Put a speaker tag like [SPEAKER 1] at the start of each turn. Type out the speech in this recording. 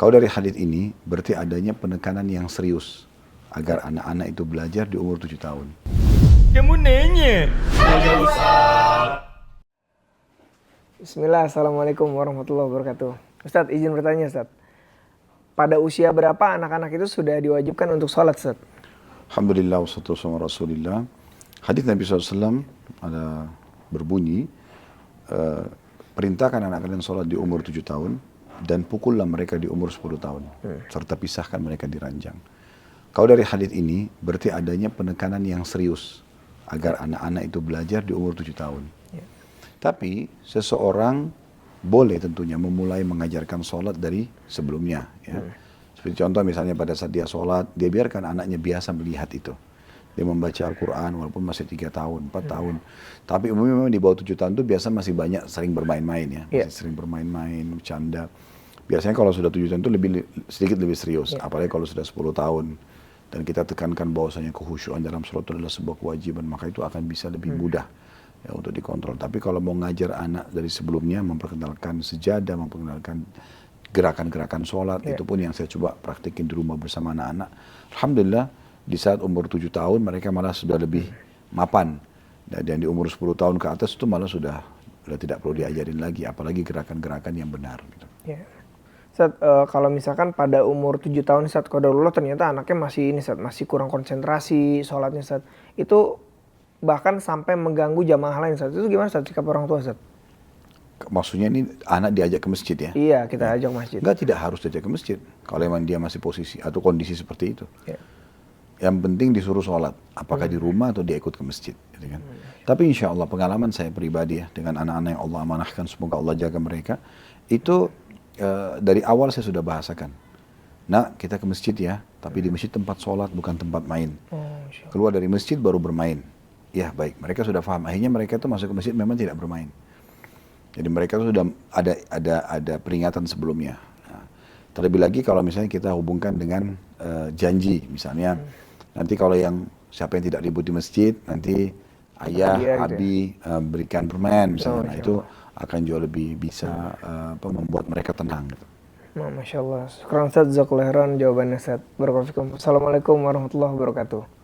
[SPEAKER 1] Kalau dari hadits ini berarti adanya penekanan yang serius agar anak-anak itu belajar di umur 7 tahun.
[SPEAKER 2] Kamu nanya.
[SPEAKER 3] Bismillah, Assalamualaikum warahmatullahi wabarakatuh. Ustadz, izin bertanya Ustadz. Pada usia berapa anak-anak itu sudah diwajibkan untuk sholat Ustadz?
[SPEAKER 1] Alhamdulillah wassalatu wassalamu ala Rasulillah. Hadis Nabi SAW ada berbunyi, perintahkan anak kalian sholat di umur 7 tahun dan pukullah mereka di umur 10 tahun. Serta pisahkan mereka di ranjang. Kalau dari hadis ini berarti adanya penekanan yang serius agar anak-anak itu belajar di umur 7 tahun. Tapi seseorang boleh tentunya memulai mengajarkan sholat dari sebelumnya. Ya. Seperti contoh misalnya pada saat dia sholat, dia biarkan anaknya biasa melihat itu. Dia membaca Al-Quran walaupun masih 3 tahun, 4 tahun. Tapi umumnya memang di bawah 7 tahun itu biasa masih banyak sering bermain-main ya. Masih sering bermain-main, bercanda. Biasanya kalau sudah 7 tahun itu sedikit lebih serius. Apalagi kalau sudah 10 tahun. Dan kita tekankan bahwasanya kehusyuan dalam sholat itu adalah sebuah kewajiban. Maka itu akan bisa lebih mudah ya, untuk dikontrol. Tapi kalau mau ngajar anak dari sebelumnya, memperkenalkan sejadah, memperkenalkan gerakan-gerakan sholat, itu pun yang saya coba praktikin di rumah bersama anak-anak. Alhamdulillah, di saat umur 7 tahun mereka malah sudah lebih mapan. Dan di umur 10 tahun ke atas itu malah sudah tidak perlu diajarin lagi, apalagi gerakan-gerakan yang benar. Gitu.
[SPEAKER 3] Ya. Ustadz, kalau misalkan pada umur 7 tahun Ustadz qadarullah ternyata anaknya masih masih kurang konsentrasi sholatnya Ustadz. Itu bahkan sampai mengganggu jamaah lain Ustadz. Itu gimana Ustadz sikap orang tua Ustadz?
[SPEAKER 1] Maksudnya ini anak diajak ke masjid ya?
[SPEAKER 3] Iya, kita ajak masjid.
[SPEAKER 1] Enggak, tidak harus diajak ke masjid. Kalau memang dia masih posisi atau kondisi seperti itu. Yang penting disuruh sholat. Apakah di rumah atau dia ikut ke masjid. Gitu kan? Tapi insya Allah pengalaman saya pribadi ya. Dengan anak-anak yang Allah amanahkan. Semoga Allah jaga mereka. Itu dari awal saya sudah bahasakan. Nah, kita ke masjid ya. Tapi di masjid tempat sholat bukan tempat main. Keluar dari masjid baru bermain. Ya baik, mereka sudah paham. Akhirnya mereka itu masuk ke masjid memang tidak bermain. Jadi mereka sudah ada peringatan sebelumnya. Nah, terlebih lagi kalau misalnya kita hubungkan dengan janji, misalnya nanti kalau siapa yang tidak ribut di masjid, nanti ayah, abi berikan permen, misalnya. Nah, itu akan jauh lebih bisa membuat mereka tenang. Gitu.
[SPEAKER 3] Masya Allah. Sekarang Ustadz, jazakallahu khairan jawabannya Ustadz. Barakallahu fikum. Assalamualaikum warahmatullahi wabarakatuh.